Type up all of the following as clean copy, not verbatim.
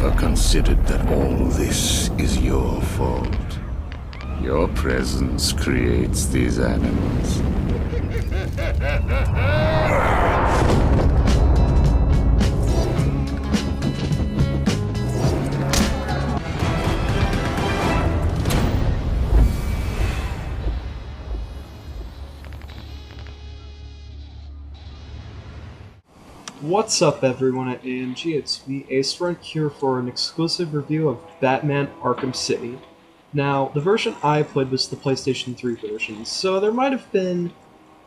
ever considered that all this is your fault? Your presence creates these animals. What's up everyone at AMG, it's me, AceFront, here for an exclusive review of Batman Arkham City. Now, the version I played was the PlayStation 3 version, so there might have been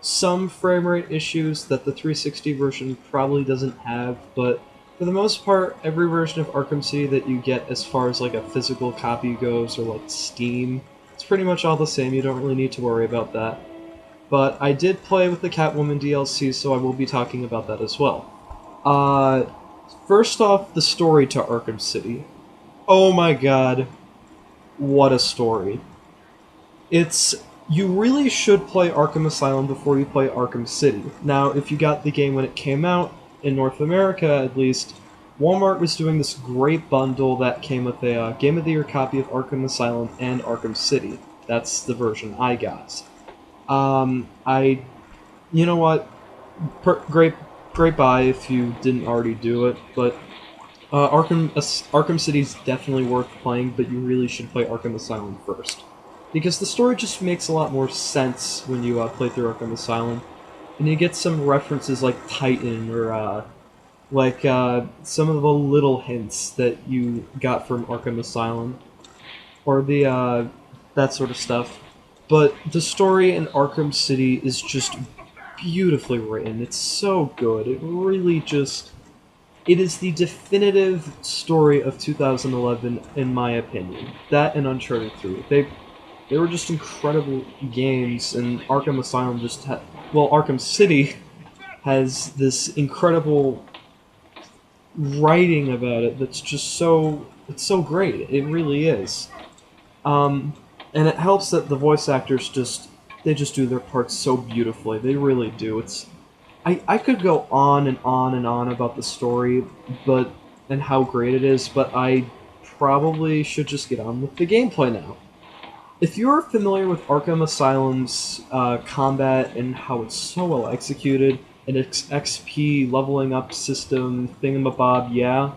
some frame rate issues that the 360 version probably doesn't have, but for the most part, every version of Arkham City that you get as far as like a physical copy goes, or like Steam, it's pretty much all the same, you don't really need to worry about that. But I did play with the Catwoman DLC, so I will be talking about that as well. First off, the story to Arkham City. Oh my god, what a story. You really should play Arkham Asylum before you play Arkham City. Now, if you got the game when it came out, in North America at least, Walmart was doing this great bundle that came with a Game of the Year copy of Arkham Asylum and Arkham City. That's the version I got. You know what, great buy if you didn't already do it, but Arkham City's definitely worth playing, but you really should play Arkham Asylum first. Because the story just makes a lot more sense when you play through Arkham Asylum, and you get some references like Titan, or some of the little hints that you got from Arkham Asylum, or that sort of stuff. But the story in Arkham City is just beautifully written. It's so good. It is the definitive story of 2011, in my opinion. That and Uncharted 3. They were just incredible games, and Arkham Asylum Arkham City has this incredible writing about it that's just it's so great. It really is. And it helps that the voice actors they just do their parts so beautifully. They really do. I could go on and on and on about the story, and how great it is, but I probably should just get on with the gameplay now. If you're familiar with Arkham Asylum's combat and how it's so well executed, and its XP leveling up system thingamabob, yeah,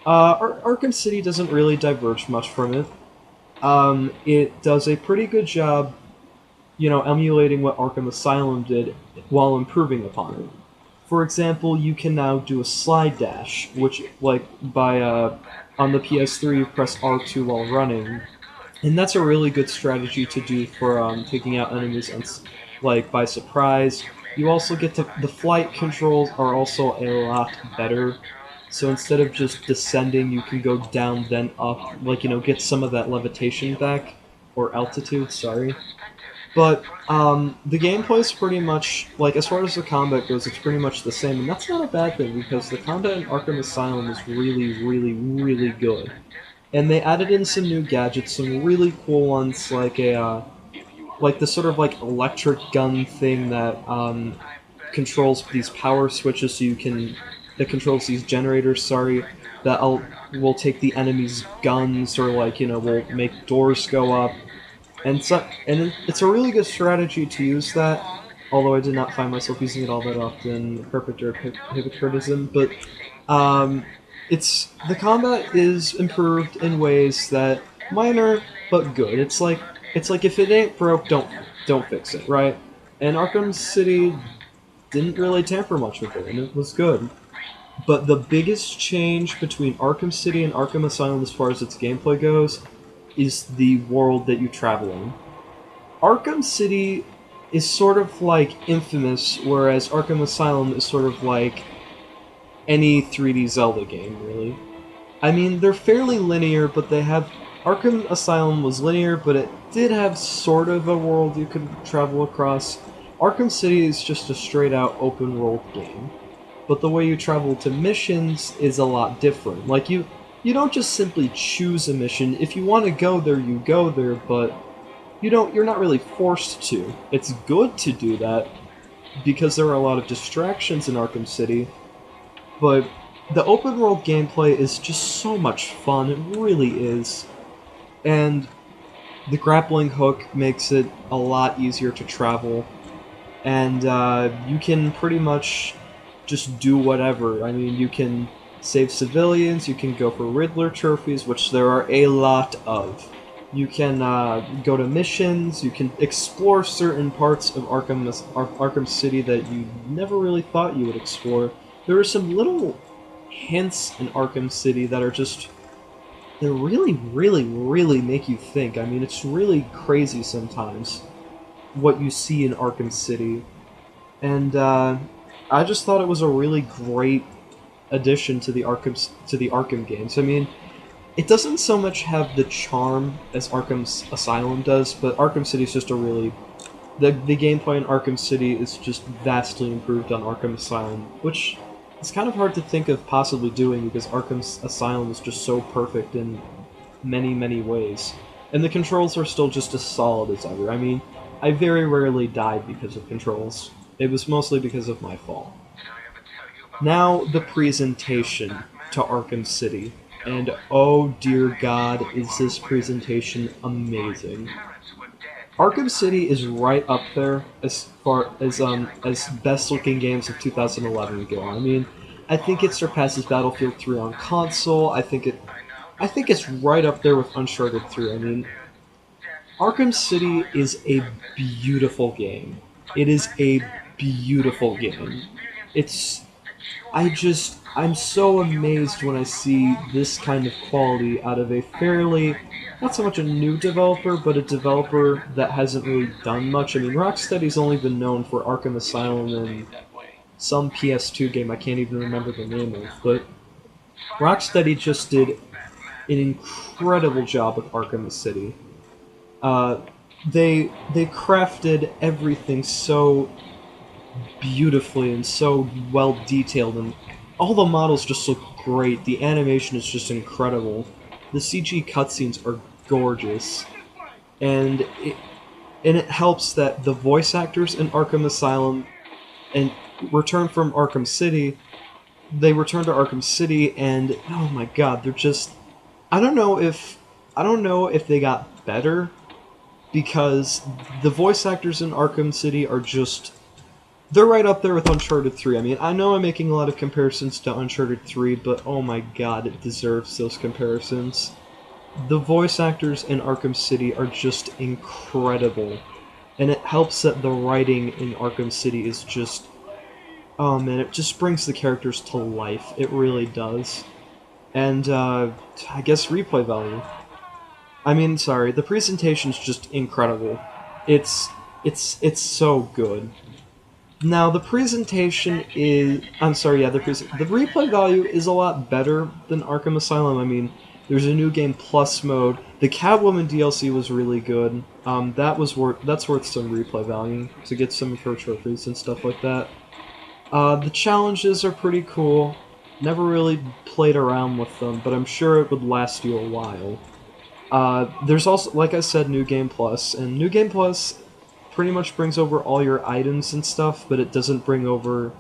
Arkham City doesn't really diverge much from it. It does a pretty good job, emulating what Arkham Asylum did while improving upon it. For example, you can now do a slide dash, which, on the PS3 you press R2 while running, and that's a really good strategy to do for taking out enemies by surprise. You also get the flight controls are also a lot better. So instead of just descending, you can go down then up, get some of that levitation back, or altitude, sorry. But the gameplay is pretty much, as far as the combat goes, it's pretty much the same, and that's not a bad thing, because the combat in Arkham Asylum is really, really, really good. And they added in some new gadgets, some really cool ones, the sort of electric gun thing that controls these power switches, that controls these generators, that will take the enemy's guns, or will make doors go up. And it's a really good strategy to use that, although I did not find myself using it all that often, perfect or hypocritism, but the combat is improved in ways that minor but good. It's like if it ain't broke, don't fix it, right? And Arkham City didn't really tamper much with it, and it was good. But the biggest change between Arkham City and Arkham Asylum as far as its gameplay goes is the world that you travel in. Arkham City is sort of like Infamous, whereas Arkham Asylum is sort of like any 3D Zelda game, really. I mean, they're fairly linear, but Arkham Asylum was linear, but it did have sort of a world you could travel across. Arkham City is just a straight-out open-world game. But the way you travel to missions is a lot different. You don't just simply choose a mission. If you want to go there, you go there, but you're not really forced to. It's good to do that, because there are a lot of distractions in Arkham City, but the open world gameplay is just so much fun. It really is. And the grappling hook makes it a lot easier to travel. And you can pretty much just do whatever. I mean, you can save civilians, you can go for Riddler trophies, which there are a lot of. You can go to missions, you can explore certain parts of Arkham City that you never really thought you would explore. There are some little hints in Arkham City that are just... they really, really, really make you think. I mean, it's really crazy sometimes what you see in Arkham City. And I just thought it was a really great addition to the Arkham games. I mean, it doesn't so much have the charm as Arkham Asylum does, but Arkham City is just a really... the gameplay in Arkham City is just vastly improved on Arkham Asylum, which it's kind of hard to think of possibly doing because Arkham Asylum is just so perfect in many, many ways. And the controls are still just as solid as ever. I mean, I very rarely died because of controls. It was mostly because of my fault. Now, the presentation to Arkham City. And oh dear God, is this presentation amazing. Arkham City is right up there as far as best looking games of 2011 go. I mean, I think it surpasses Battlefield 3 on console. I think it's right up there with Uncharted 3. I mean, Arkham City is a beautiful game. It is a beautiful game. I'm so amazed when I see this kind of quality out of a fairly, not so much a new developer, but a developer that hasn't really done much. I mean, Rocksteady's only been known for Arkham Asylum and some PS2 game I can't even remember the name of, but Rocksteady just did an incredible job with Arkham City. They crafted everything so beautifully and so well detailed, and all the models just look great. The animation is just incredible. The CG cutscenes are gorgeous, and it helps that the voice actors in Arkham Asylum and return from Arkham City. They return to Arkham City, and oh my God, they're just... I don't know if they got better, because the voice actors in Arkham City are just... they're right up there with Uncharted 3. I mean, I know I'm making a lot of comparisons to Uncharted 3, but oh my God, it deserves those comparisons. The voice actors in Arkham City are just incredible, and it helps that the writing in Arkham City is just... oh man, it just brings the characters to life. It really does. And, I guess replay value. I mean, sorry, the presentation's just incredible. It's so good. Now, the presentation is... I'm sorry, yeah, the replay value is a lot better than Arkham Asylum. I mean, there's a New Game Plus mode. The Catwoman DLC was really good. That's worth some replay value to get some of her trophies and stuff like that. The challenges are pretty cool. Never really played around with them, but I'm sure it would last you a while. There's also, like I said, New Game Plus, and New Game Plus pretty much brings over all your items and stuff, but it doesn't bring over...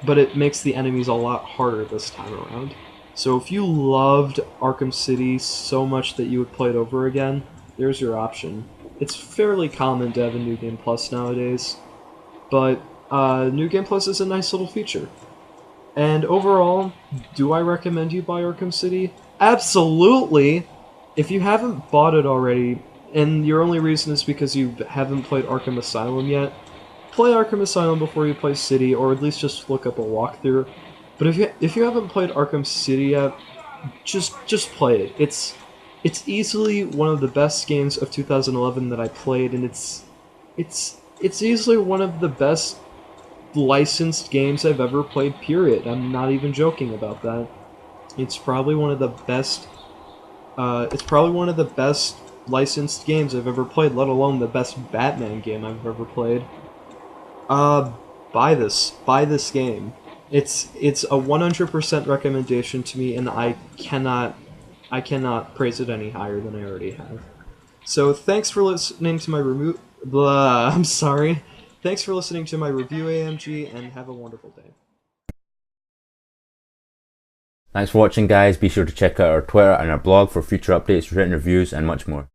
but it makes the enemies a lot harder this time around. So if you loved Arkham City so much that you would play it over again, there's your option. It's fairly common to have a New Game Plus nowadays, but New Game Plus is a nice little feature. And overall, do I recommend you buy Arkham City? Absolutely! If you haven't bought it already, and your only reason is because you haven't played Arkham Asylum yet, play Arkham Asylum before you play City, or at least just look up a walkthrough. But if you haven't played Arkham City yet, just play it. It's easily one of the best games of 2011 that I played, and it's easily one of the best licensed games I've ever played, period. I'm not even joking about that. It's probably one of the best licensed games I've ever played, let alone the best Batman game I've ever played. Buy this game. It's a 100% recommendation to me, and I cannot praise it any higher than I already have. So thanks for listening to my review. I'm sorry. Thanks for listening to my review, AMG, and have a wonderful day. Thanks for watching guys, be sure to check out our Twitter and our blog for future updates, written reviews and much more.